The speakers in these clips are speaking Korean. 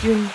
윤.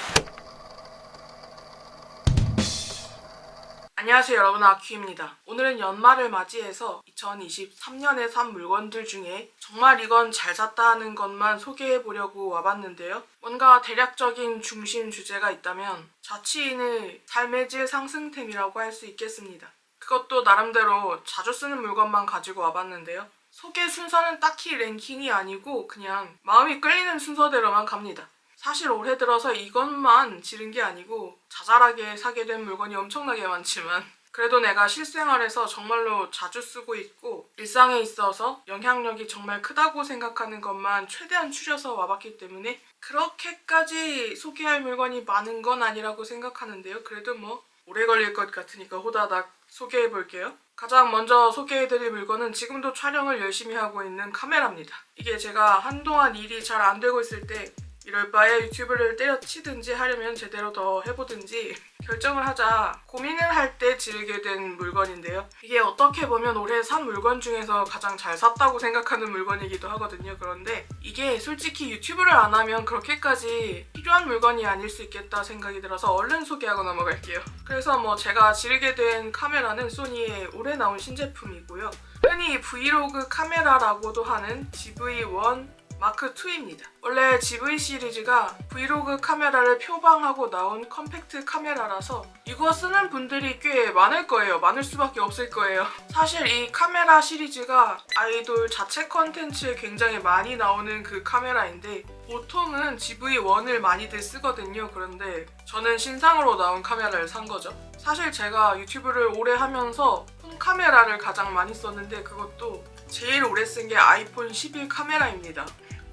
안녕하세요 여러분, 아큐입니다. 오늘은 연말을 맞이해서 2023년에 산 물건들 중에 정말 이건 잘 샀다 하는 것만 소개해보려고 와봤는데요. 뭔가 대략적인 중심 주제가 있다면 자취인의 삶의 질 상승템이라고 할 수 있겠습니다. 그것도 나름대로 자주 쓰는 물건만 가지고 와봤는데요. 소개 순서는 딱히 랭킹이 아니고 그냥 마음이 끌리는 순서대로만 갑니다. 사실 올해 들어서 이것만 지른 게 아니고 자잘하게 사게 된 물건이 엄청나게 많지만 그래도 내가 실생활에서 정말로 자주 쓰고 있고 일상에 있어서 영향력이 정말 크다고 생각하는 것만 최대한 추려서 와봤기 때문에 그렇게까지 소개할 물건이 많은 건 아니라고 생각하는데요. 그래도 뭐 오래 걸릴 것 같으니까 호다닥 소개해볼게요. 가장 먼저 소개해드릴 물건은 지금도 촬영을 열심히 하고 있는 카메라입니다. 이게 제가 한동안 일이 잘 안 되고 있을 때 이럴 바에 유튜브를 때려치든지 하려면 제대로 더 해보든지 결정을 하자 고민을 할 때 지르게 된 물건인데요. 이게 어떻게 보면 올해 산 물건 중에서 가장 잘 샀다고 생각하는 물건이기도 하거든요. 그런데 이게 솔직히 유튜브를 안 하면 그렇게까지 필요한 물건이 아닐 수 있겠다 생각이 들어서 얼른 소개하고 넘어갈게요. 그래서 제가 지르게 된 카메라는 소니의 올해 나온 신제품이고요. 흔히 브이로그 카메라라고도 하는 GV1 마크2입니다. 원래 GV 시리즈가 브이로그 카메라를 표방하고 나온 컴팩트 카메라라서 이거 쓰는 분들이 꽤 많을 거예요. 많을 수밖에 없을 거예요. 사실 이 카메라 시리즈가 아이돌 자체 컨텐츠에 굉장히 많이 나오는 그 카메라인데 보통은 GV1을 많이들 쓰거든요. 그런데 저는 신상으로 나온 카메라를 산 거죠. 사실 제가 유튜브를 오래 하면서 폰 카메라를 가장 많이 썼는데 그것도 제일 오래 쓴 게 아이폰 11 카메라입니다.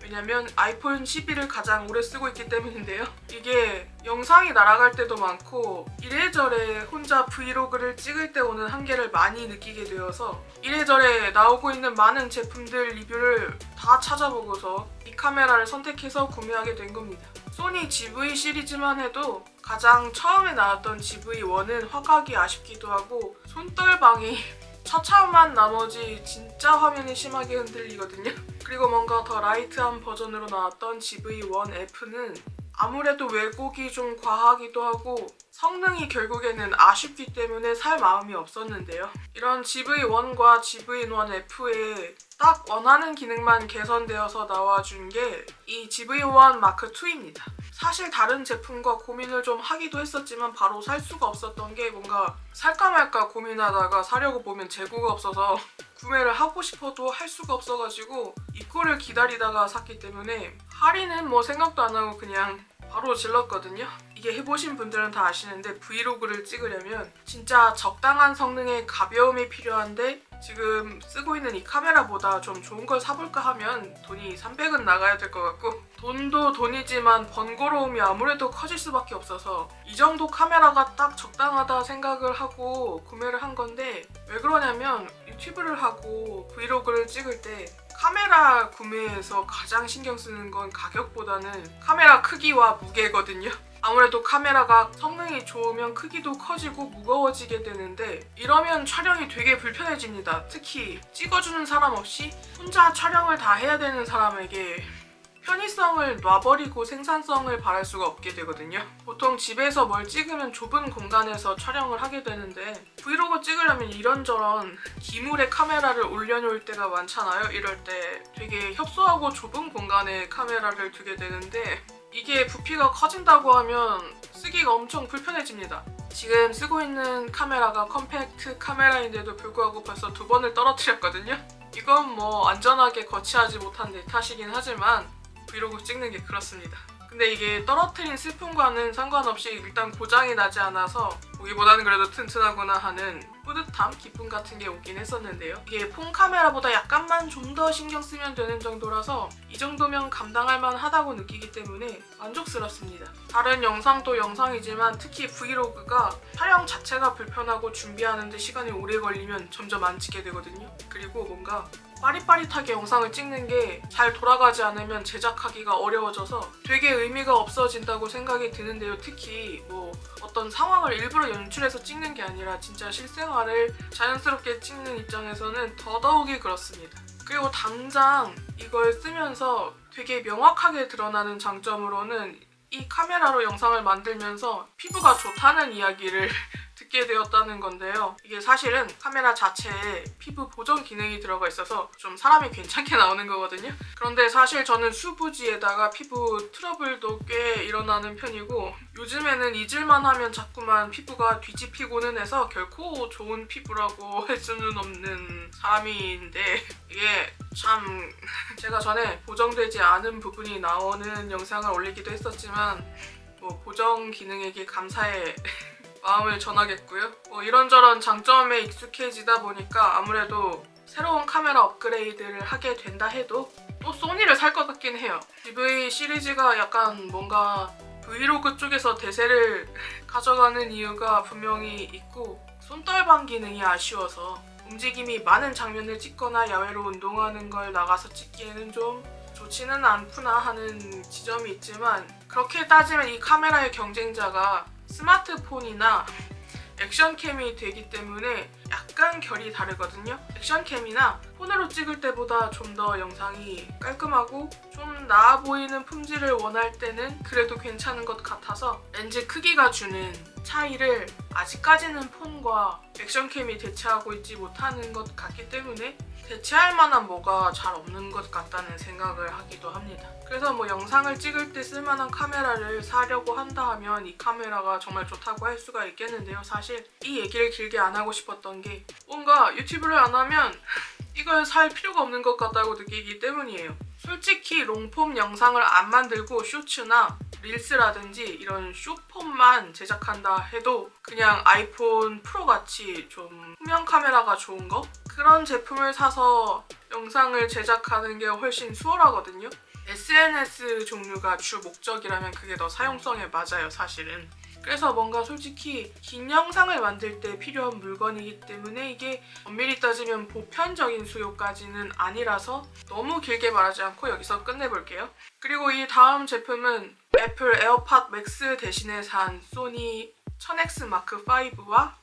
왜냐면 아이폰 11을 가장 오래 쓰고 있기 때문인데요. 이게 영상이 날아갈 때도 많고 이래저래 혼자 브이로그를 찍을 때 오는 한계를 많이 느끼게 되어서 이래저래 나오고 있는 많은 제품들 리뷰를 다 찾아보고서 이 카메라를 선택해서 구매하게 된 겁니다. 소니 GV 시리즈만 해도 가장 처음에 나왔던 GV1은 화각이 아쉽기도 하고 손떨방이 처참한 나머지 진짜 화면이 심하게 흔들리거든요. 그리고 뭔가 더 라이트한 버전으로 나왔던 GV1F는 아무래도 왜곡이 좀 과하기도 하고 성능이 결국에는 아쉽기 때문에 살 마음이 없었는데요. 이런 GV1과 GV1F에 딱 원하는 기능만 개선되어서 나와준 게 이 GV1 마크2입니다. 사실 다른 제품과 고민을 좀 하기도 했었지만 바로 살 수가 없었던 게 뭔가 살까 말까 고민하다가 사려고 보면 재고가 없어서 구매를 하고 싶어도 할 수가 없어가지고 입고를 기다리다가 샀기 때문에 할인은 생각도 안 하고 그냥 바로 질렀거든요. 이게 해보신 분들은 다 아시는데 브이로그를 찍으려면 진짜 적당한 성능의 가벼움이 필요한데 지금 쓰고 있는 이 카메라보다 좀 좋은 걸 사볼까 하면 돈이 300은 나가야 될 것 같고 돈도 돈이지만 번거로움이 아무래도 커질 수밖에 없어서 이 정도 카메라가 딱 적당하다 생각을 하고 구매를 한 건데 왜 그러냐면 유튜브를 하고 브이로그를 찍을 때 카메라 구매에서 가장 신경 쓰는 건 가격보다는 카메라 크기와 무게거든요. 아무래도 카메라가 성능이 좋으면 크기도 커지고 무거워지게 되는데 이러면 촬영이 되게 불편해집니다. 특히 찍어주는 사람 없이 혼자 촬영을 다 해야 되는 사람에게 편의성을 놔버리고 생산성을 바랄 수가 없게 되거든요. 보통 집에서 뭘 찍으면 좁은 공간에서 촬영을 하게 되는데 브이로그 찍으려면 이런저런 기물의 카메라를 올려놓을 때가 많잖아요. 이럴 때 되게 협소하고 좁은 공간에 카메라를 두게 되는데 이게 부피가 커진다고 하면 쓰기가 엄청 불편해집니다. 지금 쓰고 있는 카메라가 컴팩트 카메라인데도 불구하고 벌써 2번을 떨어뜨렸거든요. 이건 안전하게 거치하지 못한 내 탓이긴 하지만 브이로그 찍는 게 그렇습니다. 근데 이게 떨어뜨린 슬픔과는 상관없이 일단 고장이 나지 않아서 보기보다는 그래도 튼튼하구나 하는 뿌듯함, 기쁨 같은 게 오긴 했었는데요. 이게 폰 카메라보다 약간만 좀 더 신경 쓰면 되는 정도라서 이 정도면 감당할 만하다고 느끼기 때문에 만족스럽습니다. 다른 영상도 영상이지만 특히 브이로그가 촬영 자체가 불편하고 준비하는데 시간이 오래 걸리면 점점 안 찍게 되거든요. 그리고 뭔가 빠릿빠릿하게 영상을 찍는 게 잘 돌아가지 않으면 제작하기가 어려워져서 되게 의미가 없어진다고 생각이 드는데요. 특히 어떤 상황을 일부러 연출해서 찍는 게 아니라 진짜 실생활을 자연스럽게 찍는 입장에서는 더더욱이 그렇습니다. 그리고 당장 이걸 쓰면서 되게 명확하게 드러나는 장점으로는 이 카메라로 영상을 만들면서 피부가 좋다는 이야기를 듣게 되었다는 건데요. 이게 사실은 카메라 자체에 피부 보정 기능이 들어가 있어서 좀 사람이 괜찮게 나오는 거거든요. 그런데 사실 저는 수부지에다가 피부 트러블도 꽤 일어나는 편이고 요즘에는 잊을만 하면 자꾸만 피부가 뒤집히고는 해서 결코 좋은 피부라고 할 수는 없는 사람인데 이게 참 제가 전에 보정되지 않은 부분이 나오는 영상을 올리기도 했었지만 뭐 보정 기능에게 감사의 마음을 전하겠고요. 이런저런 장점에 익숙해지다 보니까 아무래도 새로운 카메라 업그레이드를 하게 된다 해도 또 소니를 살 것 같긴 해요. GV 시리즈가 약간 뭔가 브이로그 쪽에서 대세를 가져가는 이유가 분명히 있고 손떨방 기능이 아쉬워서 움직임이 많은 장면을 찍거나 야외로 운동하는 걸 나가서 찍기에는 좀 좋지는 않구나 하는 지점이 있지만 그렇게 따지면 이 카메라의 경쟁자가 스마트폰이나 액션캠이 되기 때문에 약간 결이 다르거든요. 액션캠이나 폰으로 찍을 때보다 좀 더 영상이 깔끔하고 좀 나아 보이는 품질을 원할 때는 그래도 괜찮은 것 같아서 렌즈 크기가 주는 차이를 아직까지는 폰과 액션캠이 대체하고 있지 못하는 것 같기 때문에 대체할 만한 뭐가 잘 없는 것 같다는 생각을 하기도 합니다. 그래서 뭐 영상을 찍을 때 쓸만한 카메라를 사려고 한다 하면 이 카메라가 정말 좋다고 할 수가 있겠는데요. 사실 이 얘기를 길게 안 하고 싶었던 게 뭔가 유튜브를 안 하면 이걸 살 필요가 없는 것 같다고 느끼기 때문이에요. 솔직히 롱폼 영상을 안 만들고 쇼츠나 릴스라든지 이런 숏폼만 제작한다 해도 그냥 아이폰 프로 같이 좀 후면 카메라가 좋은 거? 그런 제품을 사서 영상을 제작하는 게 훨씬 수월하거든요. SNS 종류가 주 목적이라면 그게 더 사용성에 맞아요, 사실은. 그래서 뭔가 솔직히 긴 영상을 만들 때 필요한 물건이기 때문에 이게 엄밀히 따지면 보편적인 수요까지는 아니라서 너무 길게 말하지 않고 여기서 끝내볼게요. 그리고 이 다음 제품은 애플 에어팟 맥스 대신에 산 소니 1000X 마크 5와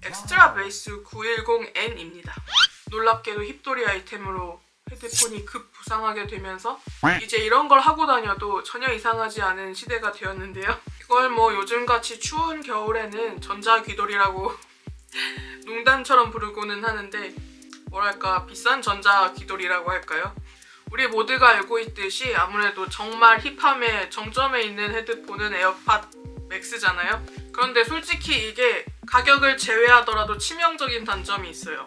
엑스트라 베이스 910N입니다. 놀랍게도 힙돌이 아이템으로 헤드폰이 급 부상하게 되면서 이제 이런 걸 하고 다녀도 전혀 이상하지 않은 시대가 되었는데요. 이걸 뭐 요즘같이 추운 겨울에는 전자귀돌이라고 농담처럼 부르고는 하는데 뭐랄까 비싼 전자귀돌이라고 할까요? 우리 모두가 알고 있듯이 아무래도 정말 힙함의 정점에 있는 헤드폰은 에어팟 맥스잖아요. 그런데 솔직히 이게 가격을 제외하더라도 치명적인 단점이 있어요.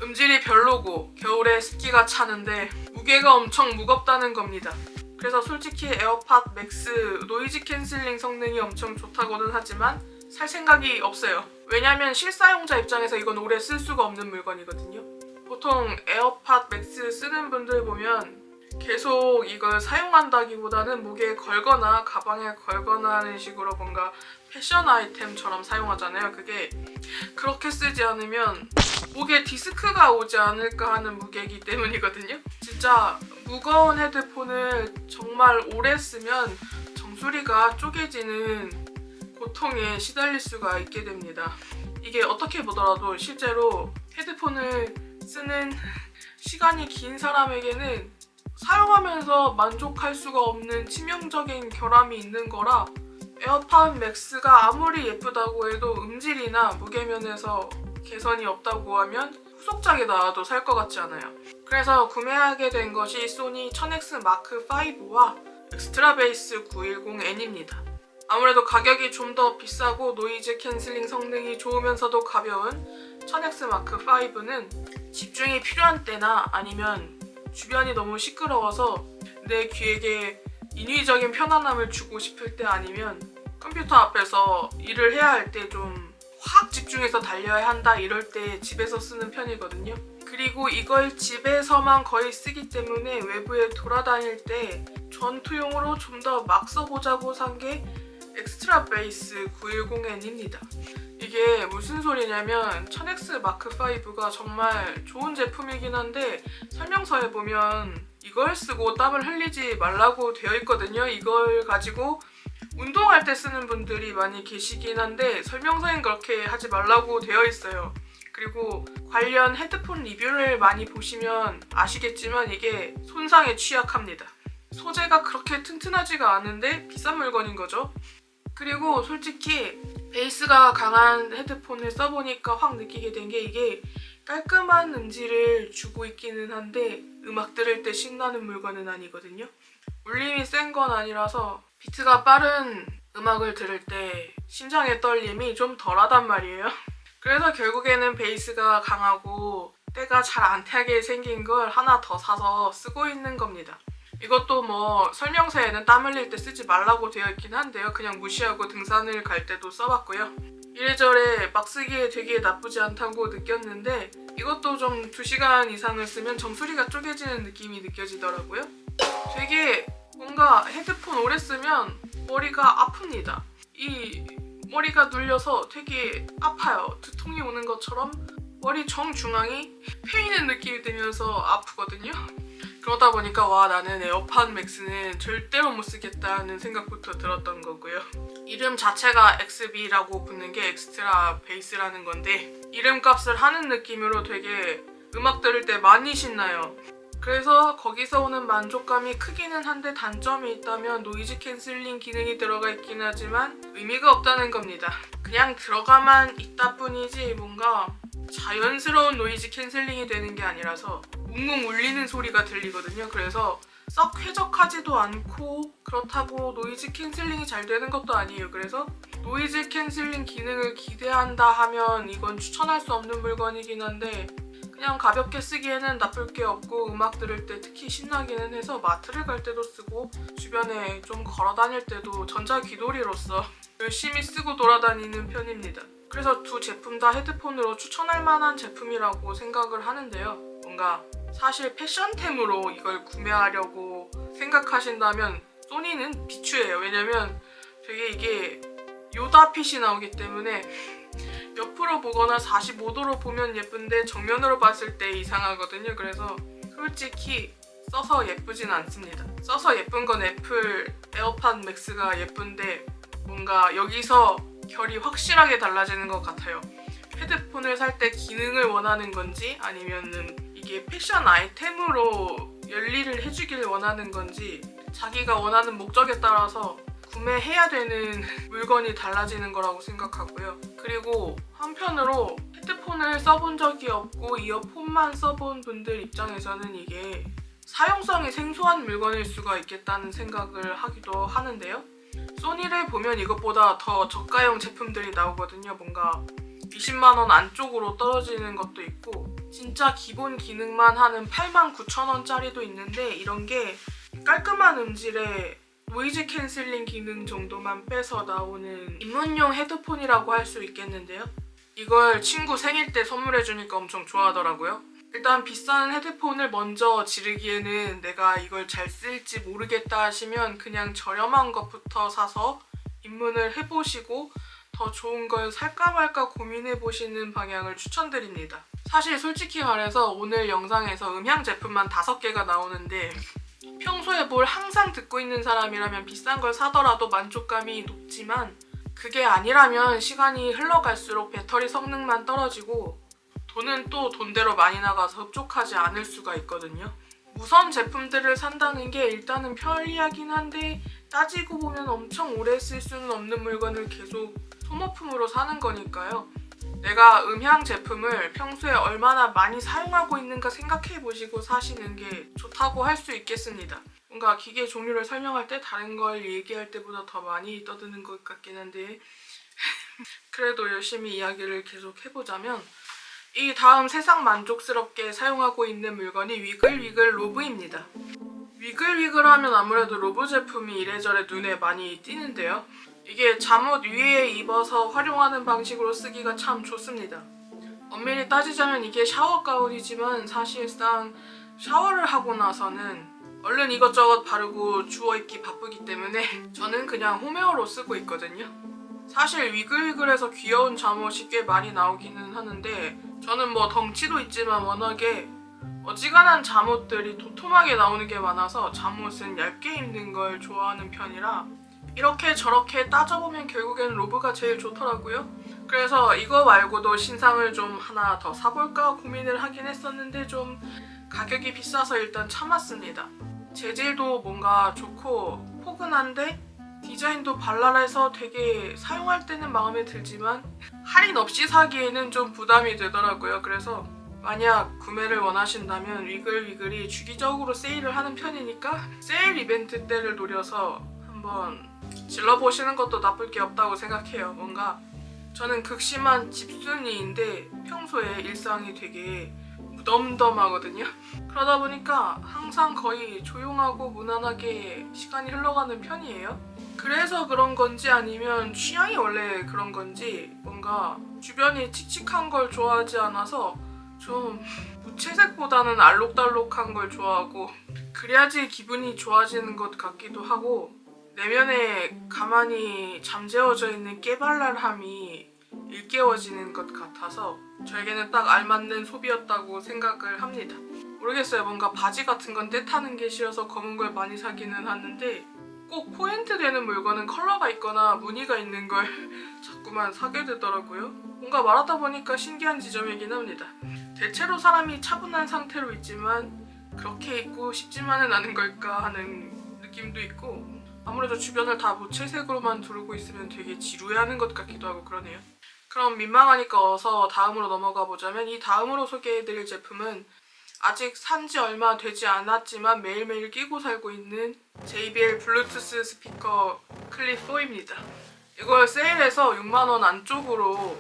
음질이 별로고 겨울에 습기가 차는데 무게가 엄청 무겁다는 겁니다. 그래서 솔직히 에어팟 맥스 노이즈 캔슬링 성능이 엄청 좋다고는 하지만 살 생각이 없어요. 왜냐면 실사용자 입장에서 이건 오래 쓸 수가 없는 물건이거든요. 보통 에어팟 맥스 쓰는 분들 보면 계속 이걸 사용한다기보다는 목에 걸거나 가방에 걸거나 하는 식으로 뭔가 패션 아이템처럼 사용하잖아요. 그게 그렇게 쓰지 않으면 목에 디스크가 오지 않을까 하는 무게이기 때문이거든요. 진짜 무거운 헤드폰을 정말 오래 쓰면 정수리가 쪼개지는 고통에 시달릴 수가 있게 됩니다. 이게 어떻게 보더라도 실제로 헤드폰을 쓰는 시간이 긴 사람에게는 사용하면서 만족할 수가 없는 치명적인 결함이 있는 거라 에어팟 맥스가 아무리 예쁘다고 해도 음질이나 무게면에서 개선이 없다고 하면 후속작이 나와도 살 것 같지 않아요. 그래서 구매하게 된 것이 소니 1000X 마크 5와 엑스트라 베이스 910N입니다. 아무래도 가격이 좀 더 비싸고 노이즈 캔슬링 성능이 좋으면서도 가벼운 1000X 마크 5는 집중이 필요한 때나 아니면 주변이 너무 시끄러워서 내 귀에게 인위적인 편안함을 주고 싶을 때 아니면 컴퓨터 앞에서 일을 해야 할 때 좀 확 집중해서 달려야 한다 이럴 때 집에서 쓰는 편이거든요. 그리고 이걸 집에서만 거의 쓰기 때문에 외부에 돌아다닐 때 전투용으로 좀 더 막 써보자고 산 게 엑스트라 베이스 910N입니다. 이게 무슨 소리냐면 1000X 마크 5가 정말 좋은 제품이긴 한데 설명서에 보면 이걸 쓰고 땀을 흘리지 말라고 되어 있거든요. 이걸 가지고 운동할 때 쓰는 분들이 많이 계시긴 한데 설명서엔 그렇게 하지 말라고 되어 있어요. 그리고 관련 헤드폰 리뷰를 많이 보시면 아시겠지만 이게 손상에 취약합니다. 소재가 그렇게 튼튼하지가 않은데 비싼 물건인 거죠. 그리고 솔직히 베이스가 강한 헤드폰을 써보니까 확 느끼게 된 게 이게 깔끔한 음질을 주고 있기는 한데 음악 들을 때 신나는 물건은 아니거든요. 울림이 센 건 아니라서 비트가 빠른 음악을 들을 때 심장의 떨림이 좀 덜하단 말이에요. 그래서 결국에는 베이스가 강하고 때가 잘 안 타게 생긴 걸 하나 더 사서 쓰고 있는 겁니다. 이것도 뭐 설명서에는 땀 흘릴 때 쓰지 말라고 되어 있긴 한데요. 그냥 무시하고 등산을 갈 때도 써봤고요. 이래저래 막 쓰기에 되게 나쁘지 않다고 느꼈는데 이것도 좀 2시간 이상을 쓰면 정수리가 쪼개지는 느낌이 느껴지더라고요. 되게 뭔가 헤드폰 오래 쓰면 머리가 아픕니다. 이 머리가 눌려서 되게 아파요. 두통이 오는 것처럼 머리 정중앙이 패이는 느낌이 들면서 아프거든요. 그러다 보니까 와, 나는 에어팟 맥스는 절대로 못 쓰겠다는 생각부터 들었던 거고요. 이름 자체가 XB라고 붙는 게 엑스트라 베이스라는 건데 이름값을 하는 느낌으로 되게 음악 들을 때 많이 신나요. 그래서 거기서 오는 만족감이 크기는 한데 단점이 있다면 노이즈 캔슬링 기능이 들어가 있긴 하지만 의미가 없다는 겁니다. 그냥 들어가만 있다 뿐이지 뭔가 자연스러운 노이즈 캔슬링이 되는 게 아니라서 웅웅 울리는 소리가 들리거든요. 그래서 썩 쾌적하지도 않고 그렇다고 노이즈 캔슬링이 잘 되는 것도 아니에요. 그래서 노이즈 캔슬링 기능을 기대한다 하면 이건 추천할 수 없는 물건이긴 한데 그냥 가볍게 쓰기에는 나쁠 게 없고 음악 들을 때 특히 신나기는 해서 마트를 갈 때도 쓰고 주변에 좀 걸어 다닐 때도 전자귀돌이로서 열심히 쓰고 돌아다니는 편입니다. 그래서 두 제품 다 헤드폰으로 추천할 만한 제품이라고 생각을 하는데요. 뭔가 사실 패션템으로 이걸 구매하려고 생각하신다면 소니는 비추예요. 왜냐면 되게 이게 요다핏이 나오기 때문에 옆으로 보거나 45도로 보면 예쁜데 정면으로 봤을 때 이상하거든요. 그래서 솔직히 써서 예쁘진 않습니다. 써서 예쁜 건 애플 에어팟 맥스가 예쁜데 뭔가 여기서 결이 확실하게 달라지는 것 같아요. 헤드폰을 살 때 기능을 원하는 건지 아니면은 이게 패션 아이템으로 열일을 해주길 원하는 건지 자기가 원하는 목적에 따라서 구매해야 되는 물건이 달라지는 거라고 생각하고요. 그리고 한편으로 헤드폰을 써본 적이 없고 이어폰만 써본 분들 입장에서는 이게 사용성이 생소한 물건일 수가 있겠다는 생각을 하기도 하는데요. 소니를 보면 이것보다 더 저가형 제품들이 나오거든요. 뭔가 20만 원 안쪽으로 떨어지는 것도 있고 진짜 기본 기능만 하는 89,000원짜리도 있는데 이런 게 깔끔한 음질에 노이즈 캔슬링 기능 정도만 빼서 나오는 입문용 헤드폰이라고 할 수 있겠는데요. 이걸 친구 생일 때 선물해주니까 엄청 좋아하더라고요. 일단 비싼 헤드폰을 먼저 지르기에는 내가 이걸 잘 쓸지 모르겠다 하시면 그냥 저렴한 것부터 사서 입문을 해보시고 더 좋은 걸 살까 말까 고민해보시는 방향을 추천드립니다. 사실 솔직히 말해서 오늘 영상에서 음향 제품만 5개가 나오는데 평소에 뭘 항상 듣고 있는 사람이라면 비싼 걸 사더라도 만족감이 높지만 그게 아니라면 시간이 흘러갈수록 배터리 성능만 떨어지고 돈은 또 돈대로 많이 나가서 흡족하지 않을 수가 있거든요. 무선 제품들을 산다는 게 일단은 편리하긴 한데 따지고 보면 엄청 오래 쓸 수는 없는 물건을 계속 소모품으로 사는 거니까요. 내가 음향 제품을 평소에 얼마나 많이 사용하고 있는가 생각해 보시고 사시는 게 좋다고 할 수 있겠습니다. 뭔가 기계 종류를 설명할 때 다른 걸 얘기할 때보다 더 많이 떠드는 것 같긴 한데 그래도 열심히 이야기를 계속 해보자면 이 다음 세상 만족스럽게 사용하고 있는 물건이 위글위글 로브입니다. 위글위글 하면 아무래도 로브 제품이 이래저래 눈에 많이 띄는데요. 이게 잠옷 위에 입어서 활용하는 방식으로 쓰기가 참 좋습니다. 엄밀히 따지자면 이게 샤워 가운이지만 사실상 샤워를 하고 나서는 얼른 이것저것 바르고 주워 입기 바쁘기 때문에 저는 그냥 홈웨어로 쓰고 있거든요. 사실 위글위글해서 귀여운 잠옷이 꽤 많이 나오기는 하는데 저는 뭐 덩치도 있지만 워낙에 어지간한 잠옷들이 도톰하게 나오는 게 많아서 잠옷은 얇게 입는 걸 좋아하는 편이라 이렇게 저렇게 따져보면 결국엔 로브가 제일 좋더라고요. 그래서 이거 말고도 신상을 좀 하나 더 사볼까 고민을 하긴 했었는데 좀 가격이 비싸서 일단 참았습니다. 재질도 뭔가 좋고 포근한데 디자인도 발랄해서 되게 사용할 때는 마음에 들지만 할인 없이 사기에는 좀 부담이 되더라고요. 그래서 만약 구매를 원하신다면 위글위글이 주기적으로 세일을 하는 편이니까 세일 이벤트 때를 노려서 한번 질러보시는 것도 나쁠 게 없다고 생각해요. 뭔가 저는 극심한 집순이인데 평소에 일상이 되게 무덤덤하거든요. 그러다 보니까 항상 거의 조용하고 무난하게 시간이 흘러가는 편이에요. 그래서 그런 건지 아니면 취향이 원래 그런 건지 뭔가 주변이 칙칙한 걸 좋아하지 않아서 좀 무채색보다는 알록달록한 걸 좋아하고 그래야지 기분이 좋아지는 것 같기도 하고 내면에 가만히 잠재워져 있는 깨발랄함이 일깨워지는 것 같아서 저에게는 딱 알맞는 소비였다고 생각을 합니다. 모르겠어요. 뭔가 바지 같은 건 떼타는 게 싫어서 검은 걸 많이 사기는 하는데 꼭 포인트 되는 물건은 컬러가 있거나 무늬가 있는 걸 자꾸만 사게 되더라고요. 뭔가 말하다 보니까 신기한 지점이긴 합니다. 대체로 사람이 차분한 상태로 있지만 그렇게 있고 싶지만은 않은 걸까 하는 느낌도 있고 아무래도 주변을 다 무채색으로만 두르고 있으면 되게 지루해하는 것 같기도 하고 그러네요. 그럼 민망하니까 어서 다음으로 넘어가 보자면 이 다음으로 소개해드릴 제품은 아직 산지 얼마 되지 않았지만 매일매일 끼고 살고 있는 JBL 블루투스 스피커 클립 4입니다. 이걸 세일해서 6만원 안쪽으로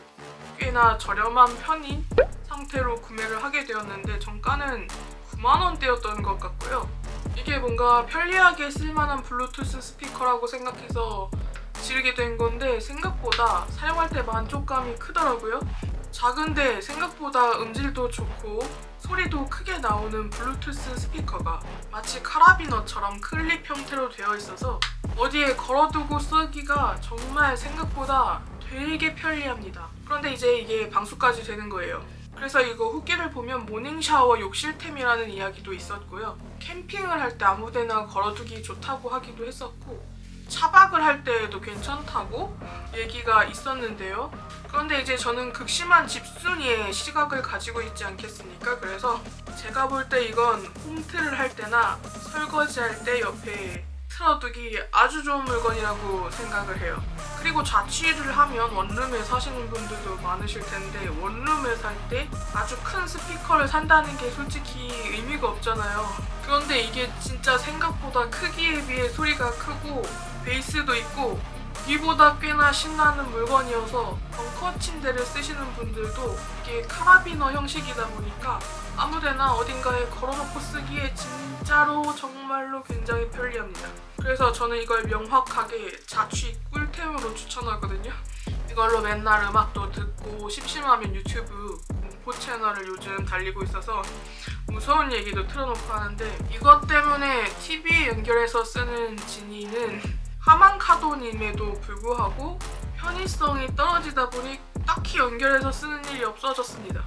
꽤나 저렴한 편인 상태로 구매를 하게 되었는데 정가는 9만원대였던 것 같고요. 이게 뭔가 편리하게 쓸만한 블루투스 스피커라고 생각해서 지르게 된 건데 생각보다 사용할 때 만족감이 크더라고요. 작은데 생각보다 음질도 좋고 소리도 크게 나오는 블루투스 스피커가 마치 카라비너처럼 클립 형태로 되어 있어서 어디에 걸어두고 쓰기가 정말 생각보다 되게 편리합니다. 그런데 이제 이게 방수까지 되는 거예요. 그래서 이거 후기를 보면 모닝샤워 욕실템이라는 이야기도 있었고요. 캠핑을 할 때 아무데나 걸어두기 좋다고 하기도 했었고 차박을 할 때에도 괜찮다고 얘기가 있었는데요. 그런데 이제 저는 극심한 집순이의 시각을 가지고 있지 않겠습니까? 그래서 제가 볼 때 이건 홈트를 할 때나 설거지할 때 옆에 틀어두기 아주 좋은 물건이라고 생각을 해요. 그리고 자취를 하면 원룸에 사시는 분들도 많으실 텐데 원룸에 살 때 아주 큰 스피커를 산다는 게 솔직히 의미가 없잖아요. 그런데 이게 진짜 생각보다 크기에 비해 소리가 크고 베이스도 있고 귀보다 꽤나 신나는 물건이어서 벙커 침대를 쓰시는 분들도 이게 카라비너 형식이다 보니까 아무데나 어딘가에 걸어놓고 쓰기에 진짜로 정말로 굉장히 편리합니다. 그래서 저는 이걸 명확하게 자취 꿀템으로 추천하거든요. 이걸로 맨날 음악도 듣고 심심하면 유튜브 공포 채널을 요즘 달리고 있어서 무서운 얘기도 틀어놓고 하는데 이것 때문에 TV에 연결해서 쓰는 지니는 하만카돈임에도 불구하고 편의성이 떨어지다 보니 딱히 연결해서 쓰는 일이 없어졌습니다.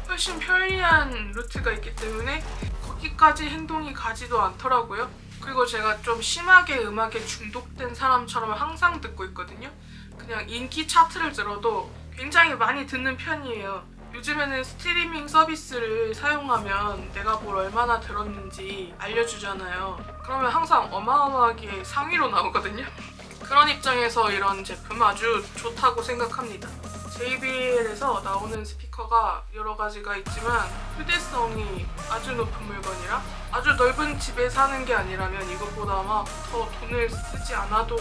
훨씬 편리한 루트가 있기 때문에 거기까지 행동이 가지도 않더라고요. 그리고 제가 좀 심하게 음악에 중독된 사람처럼 항상 듣고 있거든요. 그냥 인기 차트를 들어도 굉장히 많이 듣는 편이에요. 요즘에는 스트리밍 서비스를 사용하면 내가 뭘 얼마나 들었는지 알려주잖아요. 그러면 항상 어마어마하게 상위로 나오거든요. 그런 입장에서 이런 제품 아주 좋다고 생각합니다. JBL에서 나오는 스피커가 여러 가지가 있지만 휴대성이 아주 높은 물건이라 아주 넓은 집에 사는 게 아니라면 이것보다 막 더 돈을 쓰지 않아도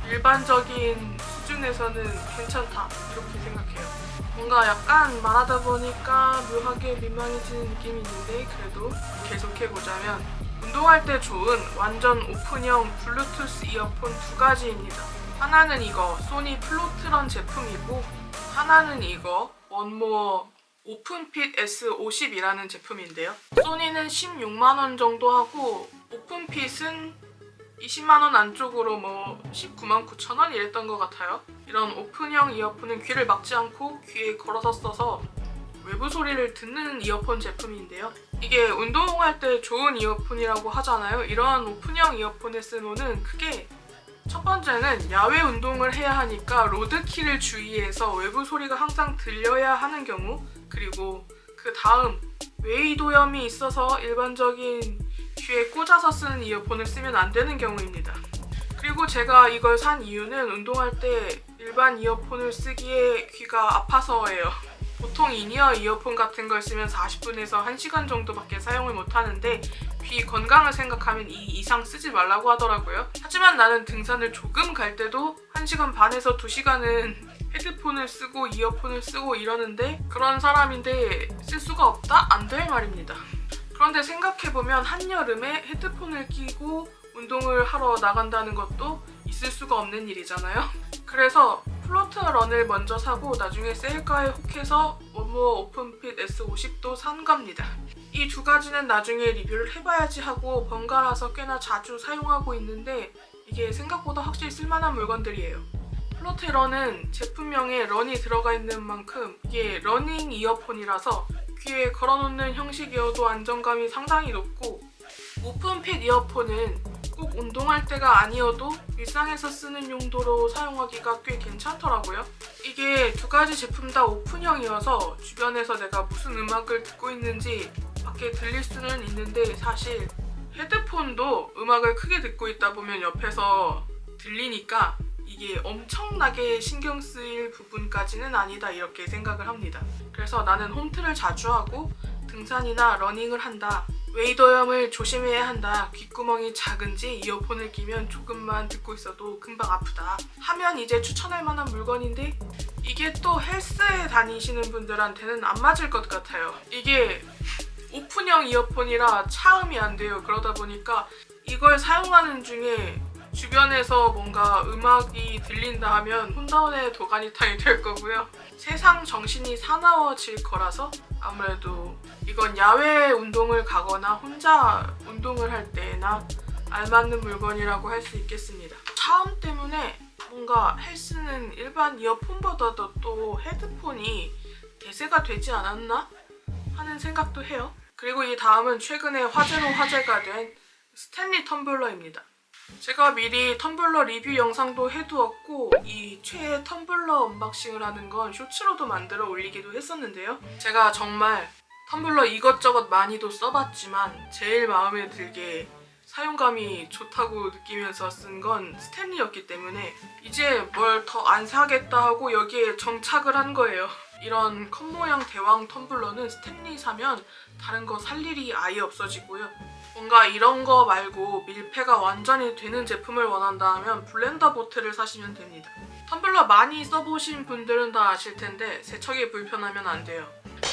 일반적인 수준에서는 괜찮다 이렇게 생각해요. 뭔가 약간 말하다 보니까 묘하게 민망해지는 느낌이 있는데 그래도 계속해보자면 운동할 때 좋은 완전 오픈형 블루투스 이어폰 두 가지입니다. 하나는 이거 소니 플로트런 제품이고 하나는 이거 원모어 오픈핏 S50이라는 제품인데요. 소니는 16만원 정도 하고 오픈핏은 20만원 안쪽으로 뭐 19만 9천원 이랬던 것 같아요. 이런 오픈형 이어폰은 귀를 막지 않고 귀에 걸어서 써서 외부 소리를 듣는 이어폰 제품인데요. 이게 운동할 때 좋은 이어폰이라고 하잖아요. 이러한 오픈형 이어폰의 쓸모는 크게 첫 번째는 야외 운동을 해야 하니까 로드키를 주의해서 외부 소리가 항상 들려야 하는 경우, 그리고 그 다음 웨이도염이 있어서 일반적인 귀에 꽂아서 쓰는 이어폰을 쓰면 안 되는 경우입니다. 그리고 제가 이걸 산 이유는 운동할 때 일반 이어폰을 쓰기에 귀가 아파서예요. 보통 인이어 이어폰 같은 걸 쓰면 40분에서 1시간 정도밖에 사용을 못하는데 귀 건강을 생각하면 이 이상 쓰지 말라고 하더라고요. 하지만 나는 등산을 조금 갈 때도 1시간 반에서 2시간은 헤드폰을 쓰고 이어폰을 쓰고 이러는데 그런 사람인데 쓸 수가 없다? 안 될 말입니다. 그런데 생각해보면 한여름에 헤드폰을 끼고 운동을 하러 나간다는 것도 있을 수가 없는 일이잖아요. 그래서 플로트런을 먼저 사고 나중에 세일가에 혹해서 원모 오픈핏 S50도 산 겁니다. 이 두 가지는 나중에 리뷰를 해봐야지 하고 번갈아서 꽤나 자주 사용하고 있는데 이게 생각보다 확실히 쓸만한 물건들이에요. 플로트런은 제품명에 런이 들어가 있는 만큼 이게 러닝 이어폰이라서 귀에 걸어놓는 형식이어도 안정감이 상당히 높고, 오픈핏 이어폰은 꼭 운동할 때가 아니어도 일상에서 쓰는 용도로 사용하기가 꽤 괜찮더라고요. 이게 두 가지 제품 다 오픈형이어서 주변에서 내가 무슨 음악을 듣고 있는지 밖에 들릴 수는 있는데 사실 헤드폰도 음악을 크게 듣고 있다 보면 옆에서 들리니까 이게 엄청나게 신경 쓰일 부분까지는 아니다 이렇게 생각을 합니다. 그래서 나는 홈트를 자주 하고 등산이나 러닝을 한다, 웨이더염을 조심해야 한다, 귓구멍이 작은지 이어폰을 끼면 조금만 듣고 있어도 금방 아프다 하면 이제 추천할 만한 물건인데 이게 또 헬스에 다니시는 분들한테는 안 맞을 것 같아요. 이게 오픈형 이어폰이라 차음이 안 돼요. 그러다 보니까 이걸 사용하는 중에 주변에서 뭔가 음악이 들린다 하면 혼다운의 도가니탕이 될 거고요. 세상 정신이 사나워질 거라서 아무래도 이건 야외 운동을 가거나 혼자 운동을 할 때나 알맞는 물건이라고 할 수 있겠습니다. 차음 때문에 뭔가 헬스는 일반 이어폰보다도 또 헤드폰이 대세가 되지 않았나 하는 생각도 해요. 그리고 이 다음은 최근에 화제로 화제가 된 스탠리 텀블러입니다. 제가 미리 텀블러 리뷰 영상도 해두었고 이 최애 텀블러 언박싱을 하는 건 쇼츠로도 만들어 올리기도 했었는데요. 제가 정말 텀블러 이것저것 많이도 써봤지만 제일 마음에 들게 사용감이 좋다고 느끼면서 쓴 건 스탠리였기 때문에 이제 뭘 더 안 사겠다 하고 여기에 정착을 한 거예요. 이런 컵 모양 대왕 텀블러는 스탠리 사면 다른 거 살 일이 아예 없어지고요. 뭔가 이런 거 말고 밀폐가 완전히 되는 제품을 원한다 하면 블렌더 보트를 사시면 됩니다. 텀블러 많이 써보신 분들은 다 아실 텐데 세척이 불편하면 안 돼요.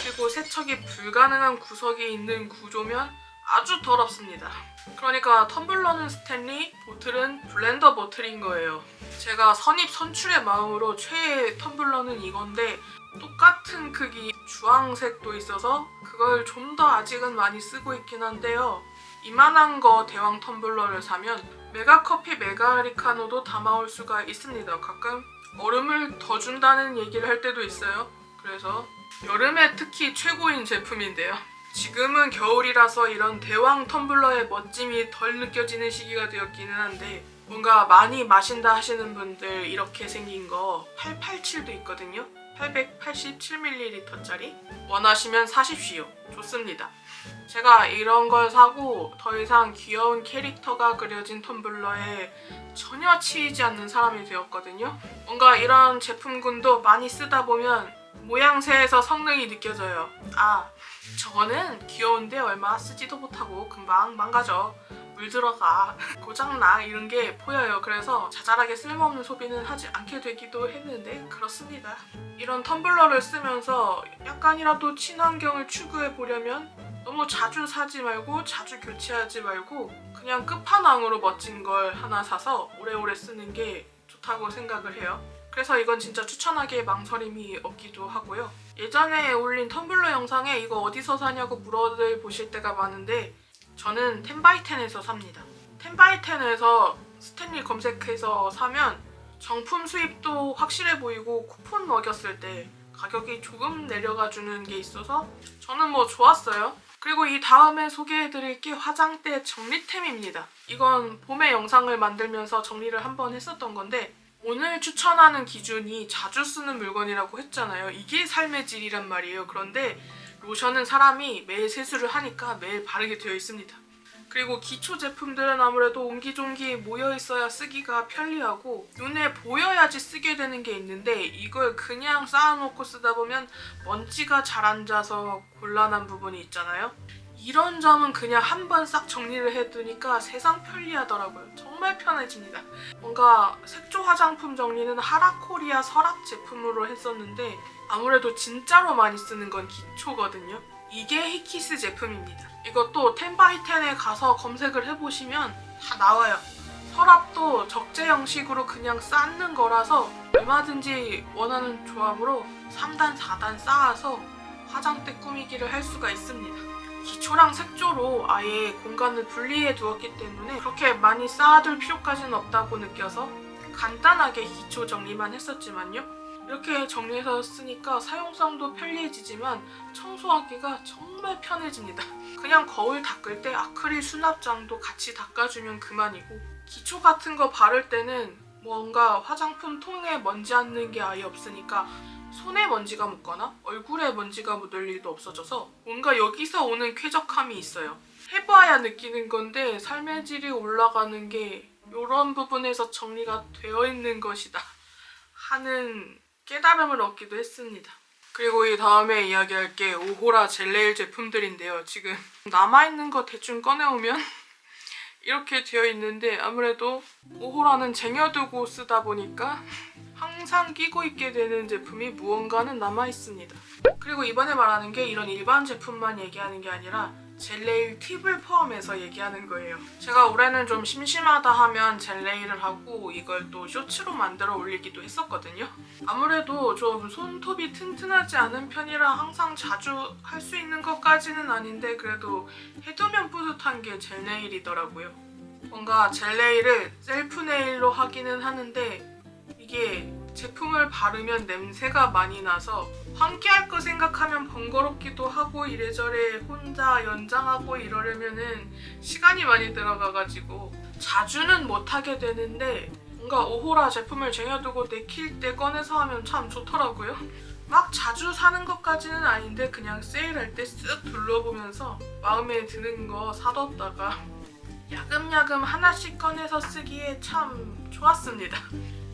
그리고 세척이 불가능한 구석이 있는 구조면 아주 더럽습니다. 그러니까 텀블러는 스탠리, 보틀은 블렌더 보틀인 거예요. 제가 선입선출의 마음으로 최애 텀블러는 이건데 똑같은 크기 주황색도 있어서 그걸 좀 더 아직은 많이 쓰고 있긴 한데요. 이만한 거 대왕 텀블러를 사면 메가커피 메가아메리카노도 담아올 수가 있습니다. 가끔 얼음을 더 준다는 얘기를 할 때도 있어요. 그래서 여름에 특히 최고인 제품인데요. 지금은 겨울이라서 이런 대왕 텀블러의 멋짐이 덜 느껴지는 시기가 되었기는 한데 뭔가 많이 마신다 하시는 분들 이렇게 생긴 거 887도 있거든요. 887ml짜리 원하시면 사십시오. 좋습니다. 제가 이런 걸 사고 더 이상 귀여운 캐릭터가 그려진 텀블러에 전혀 치이지 않는 사람이 되었거든요. 뭔가 이런 제품군도 많이 쓰다 보면 모양새에서 성능이 느껴져요. 아, 저거는 귀여운데 얼마 쓰지도 못하고 금방 망가져, 물 들어가, 고장나 이런 게 보여요. 그래서 자잘하게 쓸모없는 소비는 하지 않게 되기도 했는데 그렇습니다. 이런 텀블러를 쓰면서 약간이라도 친환경을 추구해 보려면 너무 자주 사지 말고 자주 교체하지 말고 그냥 끝판왕으로 멋진 걸 하나 사서 오래오래 쓰는 게 좋다고 생각을 해요. 그래서 이건 진짜 추천하기에 망설임이 없기도 하고요. 예전에 올린 텀블러 영상에 이거 어디서 사냐고 물어보실 때가 많은데 저는 10x10에서 삽니다. 10x10에서 스탠리 검색해서 사면 정품 수입도 확실해 보이고 쿠폰 먹였을 때 가격이 조금 내려가주는 게 있어서 저는 뭐 좋았어요. 그리고 이 다음에 소개해드릴 게 화장대 정리템입니다. 이건 봄에 영상을 만들면서 정리를 한번 했었던 건데 오늘 추천하는 기준이 자주 쓰는 물건이라고 했잖아요. 이게 삶의 질이란 말이에요. 그런데 로션은 사람이 매일 세수를 하니까 매일 바르게 되어 있습니다. 그리고 기초 제품들은 아무래도 옹기종기 모여있어야 쓰기가 편리하고 눈에 보여야지 쓰게 되는 게 있는데 이걸 그냥 쌓아놓고 쓰다 보면 먼지가 잘 앉아서 곤란한 부분이 있잖아요. 이런 점은 그냥 한 번 싹 정리를 해두니까 세상 편리하더라고요. 정말 편해집니다. 뭔가 색조 화장품 정리는 하라코리아 설악 제품으로 했었는데 아무래도 진짜로 많이 쓰는 건 기초거든요. 이게 히키스 제품입니다. 이것도 10x10에 가서 검색을 해보시면 다 나와요. 서랍도 적재 형식으로 그냥 쌓는 거라서 얼마든지 원하는 조합으로 3단, 4단 쌓아서 화장대 꾸미기를 할 수가 있습니다. 기초랑 색조로 아예 공간을 분리해 두었기 때문에 그렇게 많이 쌓아둘 필요까지는 없다고 느껴서 간단하게 기초 정리만 했었지만요. 이렇게 정리해서 쓰니까 사용성도 편리해지지만 청소하기가 정말 편해집니다. 그냥 거울 닦을 때 아크릴 수납장도 같이 닦아주면 그만이고 기초 같은 거 바를 때는 뭔가 화장품 통에 먼지 앉는 게 아예 없으니까 손에 먼지가 묻거나 얼굴에 먼지가 묻을 일도 없어져서 뭔가 여기서 오는 쾌적함이 있어요. 해봐야 느끼는 건데 삶의 질이 올라가는 게 이런 부분에서 정리가 되어 있는 것이다 하는 깨달음을 얻기도 했습니다. 그리고 이 다음에 이야기할 게 오호라 젤네일 제품들인데요. 지금 남아있는 거 대충 꺼내오면 이렇게 되어 있는데 아무래도 오호라는 쟁여두고 쓰다 보니까 항상 끼고 있게 되는 제품이 무언가는 남아있습니다. 그리고 이번에 말하는 게 이런 일반 제품만 얘기하는 게 아니라 젤네일 팁을 포함해서 얘기하는 거예요. 제가 올해는 좀 심심하다 하면 젤네일을 하고 이걸 또 쇼츠로 만들어 올리기도 했었거든요. 아무래도 좀 손톱이 튼튼하지 않은 편이라 항상 자주 할 수 있는 것까지는 아닌데 그래도 해두면 뿌듯한 게 젤네일이더라고요. 뭔가 젤네일을 셀프 네일로 하기는 하는데 이게 제품을 바르면 냄새가 많이 나서 환기할 거 생각하면 번거롭기도 하고 이래저래 혼자 연장하고 이러려면은 시간이 많이 들어가가지고 자주는 못하게 되는데 뭔가 오호라 제품을 쟁여두고 내킬 때 꺼내서 하면 참 좋더라고요. 막 자주 사는 것까지는 아닌데 그냥 세일할 때 쓱 둘러보면서 마음에 드는 거 사뒀다가 야금야금 하나씩 꺼내서 쓰기에 참 좋았습니다.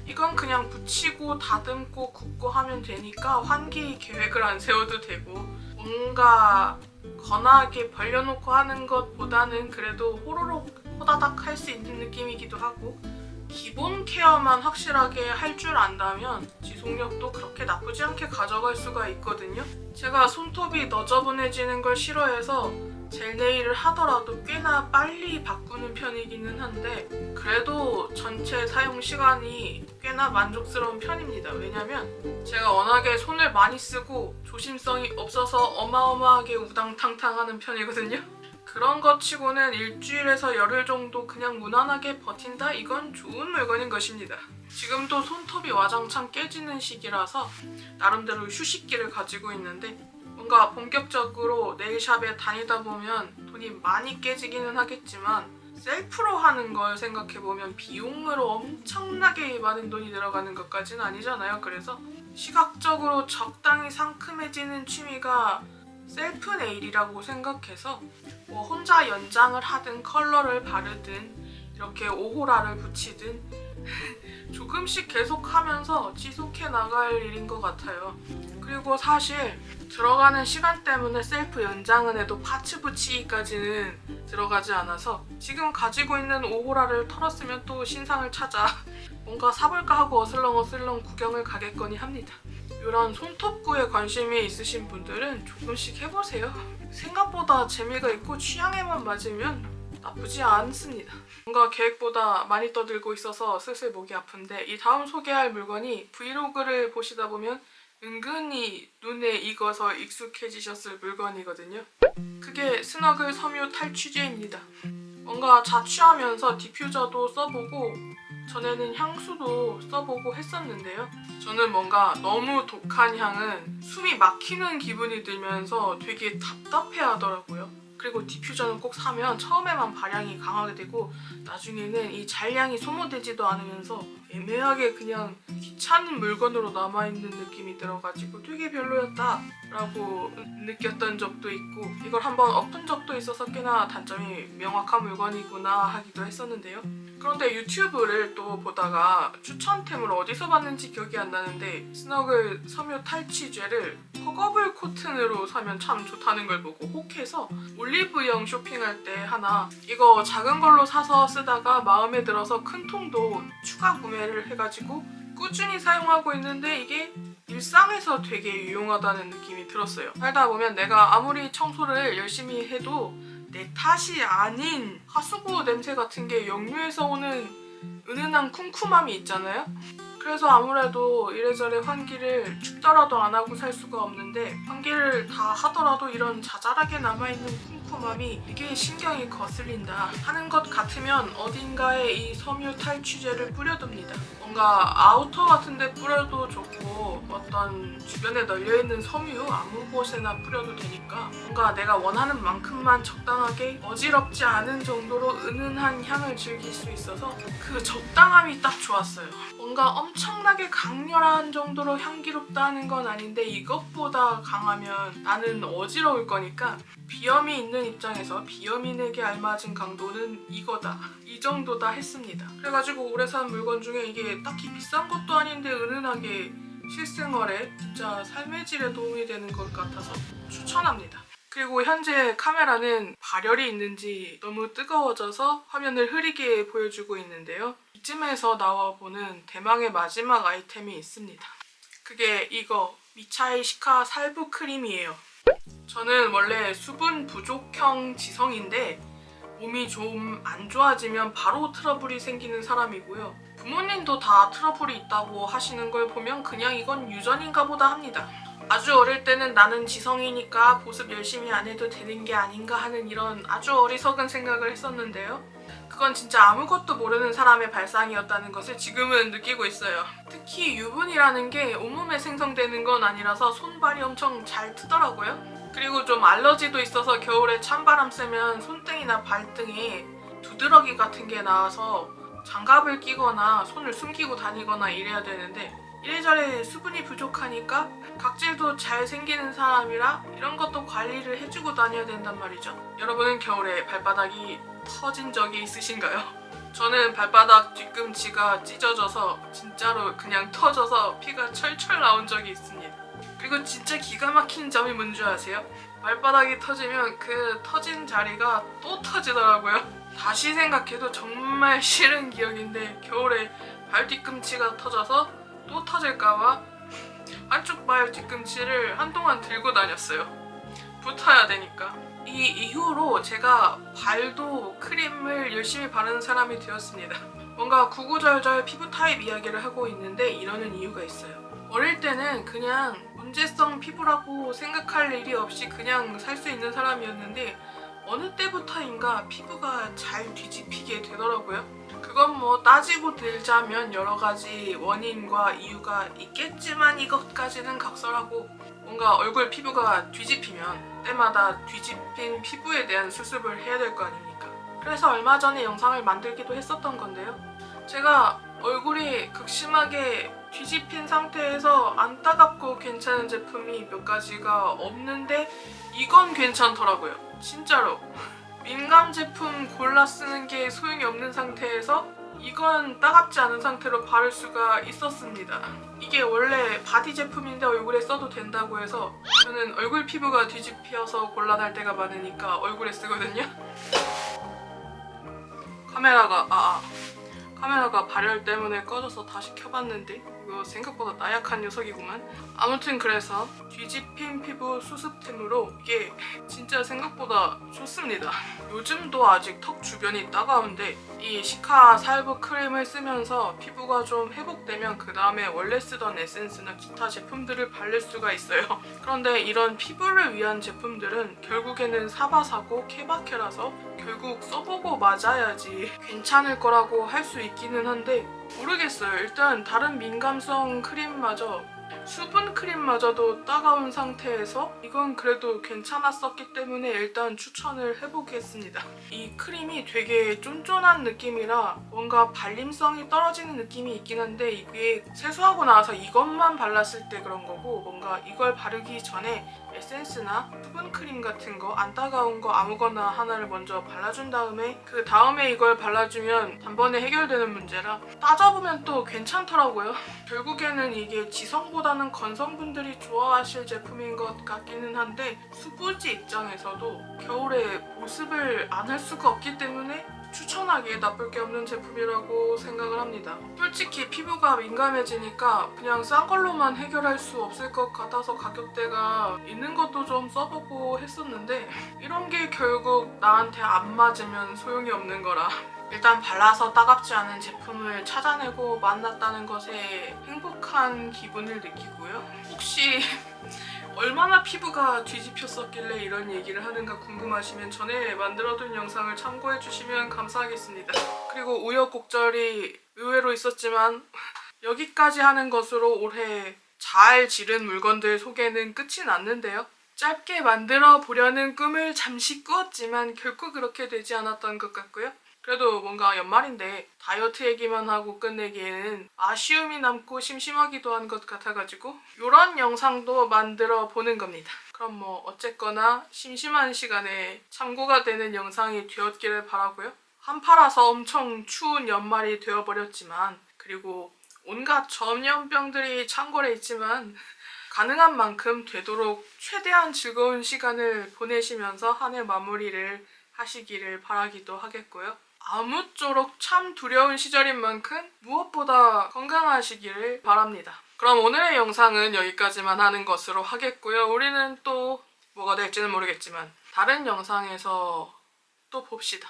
이건 그냥 붙이고 다듬고 굽고 하면 되니까 환기 계획을 안 세워도 되고 뭔가 거나하게 벌려놓고 하는 것보다는 그래도 호로록 호다닥 할 수 있는 느낌이기도 하고 기본 케어만 확실하게 할 줄 안다면 지속력도 그렇게 나쁘지 않게 가져갈 수가 있거든요. 제가 손톱이 너저분해지는 걸 싫어해서 젤네일을 하더라도 꽤나 빨리 바꾸는 편이기는 한데 그래도 전체 사용 시간이 꽤나 만족스러운 편입니다. 왜냐면 제가 워낙에 손을 많이 쓰고 조심성이 없어서 어마어마하게 우당탕탕하는 편이거든요. 그런 것 치고는 일주일에서 열흘 정도 그냥 무난하게 버틴다? 이건 좋은 물건인 것입니다. 지금도 손톱이 와장창 깨지는 시기라서 나름대로 휴식기를 가지고 있는데 뭔가 본격적으로 네일샵에 다니다 보면 돈이 많이 깨지기는 하겠지만 셀프로 하는 걸 생각해보면 비용으로 엄청나게 많은 돈이 들어가는 것까지는 아니잖아요. 그래서 시각적으로 적당히 상큼해지는 취미가 셀프 네일이라고 생각해서 뭐 혼자 연장을 하든 컬러를 바르든 이렇게 오호라를 붙이든 조금씩 계속하면서 지속해 나갈 일인 것 같아요. 그리고 사실 들어가는 시간 때문에 셀프 연장은 해도 파츠 붙이기까지는 들어가지 않아서 지금 가지고 있는 오호라를 털었으면 또 신상을 찾아 뭔가 사볼까 하고 어슬렁어슬렁 구경을 가겠거니 합니다. 이런 손톱구에 관심이 있으신 분들은 조금씩 해보세요. 생각보다 재미가 있고 취향에만 맞으면 나쁘지 않습니다. 뭔가 계획보다 많이 떠들고 있어서 슬슬 목이 아픈데 이 다음 소개할 물건이 브이로그를 보시다 보면 은근히 눈에 익어서 익숙해지셨을 물건이거든요. 그게 스너글 섬유 탈취제입니다. 뭔가 자취하면서 디퓨저도 써보고 전에는 향수도 써보고 했었는데요. 저는 뭔가 너무 독한 향은 숨이 막히는 기분이 들면서 되게 답답해하더라고요. 그리고 디퓨저는 꼭 사면 처음에만 발향이 강하게 되고 나중에는 이 잔량이 소모되지도 않으면서 애매하게 그냥 귀찮은 물건으로 남아있는 느낌이 들어가지고 되게 별로였다 라고 느꼈던 적도 있고, 이걸 한번 엎은 적도 있어서 꽤나 단점이 명확한 물건이구나 하기도 했었는데요. 그런데 유튜브를 또 보다가 추천템을 어디서 봤는지 기억이 안 나는데 스너글 섬유 탈취제를 허거블 코튼으로 사면 참 좋다는 걸 보고 혹해서 올리브영 쇼핑할 때 하나 이거 작은 걸로 사서 쓰다가 마음에 들어서 큰 통도 추가 구매를 해가지고 꾸준히 사용하고 있는데 이게 일상에서 되게 유용하다는 느낌이 들었어요. 살다 보면 내가 아무리 청소를 열심히 해도 내 탓이 아닌 하수구 냄새 같은 게 역류해서 오는 은은한 쿰쿰함이 있잖아요. 그래서 아무래도 이래저래 환기를 춥더라도 안 하고 살 수가 없는데 환기를 다 하더라도 이런 자잘하게 남아있는 쿰쿰함이 이게 신경이 거슬린다 하는 것 같으면 어딘가에 이 섬유 탈취제를 뿌려둡니다. 뭔가 아우터 같은 데 뿌려도 좋고 어떤 주변에 널려있는 섬유 아무 곳에나 뿌려도 되니까 뭔가 내가 원하는 만큼만 적당하게 어지럽지 않은 정도로 은은한 향을 즐길 수 있어서 그 적당함이 딱 좋았어요. 뭔가 엄청나게 강렬한 정도로 향기롭다는 건 아닌데 이것보다 강하면 나는 어지러울 거니까 비염이 있는 입장에서 비염인에게 알맞은 강도는 이거다, 이 정도다 했습니다. 그래가지고 오래 산 물건 중에 이게 딱히 비싼 것도 아닌데 은은하게 실생활에 진짜 삶의 질에 도움이 되는 것 같아서 추천합니다. 그리고 현재 카메라는 발열이 있는지 너무 뜨거워져서 화면을 흐리게 보여주고 있는데요. 이쯤에서 나와보는 대망의 마지막 아이템이 있습니다. 그게 이거 미차이 시카 살부 크림이에요. 저는 원래 수분 부족형 지성인데 몸이 좀 안 좋아지면 바로 트러블이 생기는 사람이고요. 부모님도 다 트러블이 있다고 하시는 걸 보면 그냥 이건 유전인가 보다 합니다. 아주 어릴 때는 나는 지성이니까 보습 열심히 안 해도 되는 게 아닌가 하는 이런 아주 어리석은 생각을 했었는데요. 그건 진짜 아무것도 모르는 사람의 발상이었다는 것을 지금은 느끼고 있어요. 특히 유분이라는 게 온몸에 생성되는 건 아니라서 손발이 엄청 잘 트더라고요. 그리고 좀 알러지도 있어서 겨울에 찬바람 쐬면 손등이나 발등에 두드러기 같은 게 나와서 장갑을 끼거나 손을 숨기고 다니거나 이래야 되는데 이래저래 수분이 부족하니까 각질도 잘 생기는 사람이라 이런 것도 관리를 해주고 다녀야 된단 말이죠. 여러분은 겨울에 발바닥이 터진 적이 있으신가요? 저는 발바닥 뒤꿈치가 찢어져서 진짜로 그냥 터져서 피가 철철 나온 적이 있습니다. 그리고 진짜 기가 막힌 점이 뭔지 아세요? 발바닥이 터지면 그 터진 자리가 또 터지더라고요. 다시 생각해도 정말 싫은 기억인데 겨울에 발 뒤꿈치가 터져서 또 터질까봐 한쪽 발 뒤꿈치를 한동안 들고 다녔어요. 붙어야 되니까. 이 이후로 제가 발도 크림을 열심히 바르는 사람이 되었습니다. 뭔가 구구절절 피부 타입 이야기를 하고 있는데 이러는 이유가 있어요. 어릴 때는 그냥 문제성 피부라고 생각할 일이 없이 그냥 살 수 있는 사람이었는데 어느 때부터인가 피부가 잘 뒤집히게 되더라고요. 그건 뭐 따지고 들자면 여러 가지 원인과 이유가 있겠지만 이것까지는 각설하고 뭔가 얼굴 피부가 뒤집히면 때마다 뒤집힌 피부에 대한 수습을 해야 될 거 아닙니까? 그래서 얼마 전에 영상을 만들기도 했었던 건데요. 제가 얼굴이 극심하게 뒤집힌 상태에서 안 따갑고 괜찮은 제품이 몇 가지가 없는데 이건 괜찮더라고요. 진짜로. 민감 제품 골라 쓰는 게 소용이 없는 상태에서 이건 따갑지 않은 상태로 바를 수가 있었습니다. 이게 원래 바디 제품인데 얼굴에 써도 된다고 해서 저는 얼굴 피부가 뒤집혀서 곤란할 때가 많으니까 얼굴에 쓰거든요. 카메라가 발열 때문에 꺼져서 다시 켜봤는데 이거 생각보다 나약한 녀석이구만. 아무튼 그래서 뒤집힌 피부 수습템으로 이게 진짜 생각보다 좋습니다. 요즘도 아직 턱 주변이 따가운데 이 시카 살부 크림을 쓰면서 피부가 좀 회복되면 그 다음에 원래 쓰던 에센스나 기타 제품들을 바를 수가 있어요. 그런데 이런 피부를 위한 제품들은 결국에는 사바사고 케바케라서 결국 써보고 맞아야지 괜찮을 거라고 할 수 있기는 한데 모르겠어요. 일단 다른 민감성 크림마저 수분 크림마저도 따가운 상태에서 이건 그래도 괜찮았었기 때문에 일단 추천을 해보겠습니다. 이 크림이 되게 쫀쫀한 느낌이라 뭔가 발림성이 떨어지는 느낌이 있긴 한데 이게 세수하고 나서 이것만 발랐을 때 그런 거고 뭔가 이걸 바르기 전에 에센스나 수분 크림 같은 거 안 따가운 거 아무거나 하나를 먼저 발라준 다음에 그 다음에 이걸 발라주면 단번에 해결되는 문제라 따져보면 또 괜찮더라고요. 결국에는 이게 지성보다는 건성분들이 좋아하실 제품인 것 같기는 한데 수부지 입장에서도 겨울에 보습을 안 할 수가 없기 때문에 추천하기에 나쁠 게 없는 제품이라고 생각을 합니다. 솔직히 피부가 민감해지니까 그냥 싼 걸로만 해결할 수 없을 것 같아서 가격대가 있는 것도 좀 써보고 했었는데 이런 게 결국 나한테 안 맞으면 소용이 없는 거라 일단 발라서 따갑지 않은 제품을 찾아내고 만났다는 것에 행복한 기분을 느끼고요. 혹시 얼마나 피부가 뒤집혔었길래 이런 얘기를 하는가 궁금하시면 전에 만들어둔 영상을 참고해주시면 감사하겠습니다. 그리고 우여곡절이 의외로 있었지만 여기까지 하는 것으로 올해 잘 지른 물건들 소개는 끝이 났는데요. 짧게 만들어 보려는 꿈을 잠시 꾸었지만 결코 그렇게 되지 않았던 것 같고요. 그래도 뭔가 연말인데 다이어트 얘기만 하고 끝내기에는 아쉬움이 남고 심심하기도 한 것 같아가지고 이런 영상도 만들어 보는 겁니다. 그럼 뭐 어쨌거나 심심한 시간에 참고가 되는 영상이 되었기를 바라고요. 한파라서 엄청 추운 연말이 되어버렸지만 그리고 온갖 전염병들이 창궐에 있지만 가능한 만큼 되도록 최대한 즐거운 시간을 보내시면서 한 해 마무리를 하시기를 바라기도 하겠고요. 아무쪼록 참 두려운 시절인 만큼 무엇보다 건강하시기를 바랍니다. 그럼 오늘의 영상은 여기까지만 하는 것으로 하겠고요. 우리는 또 뭐가 될지는 모르겠지만 다른 영상에서 또 봅시다.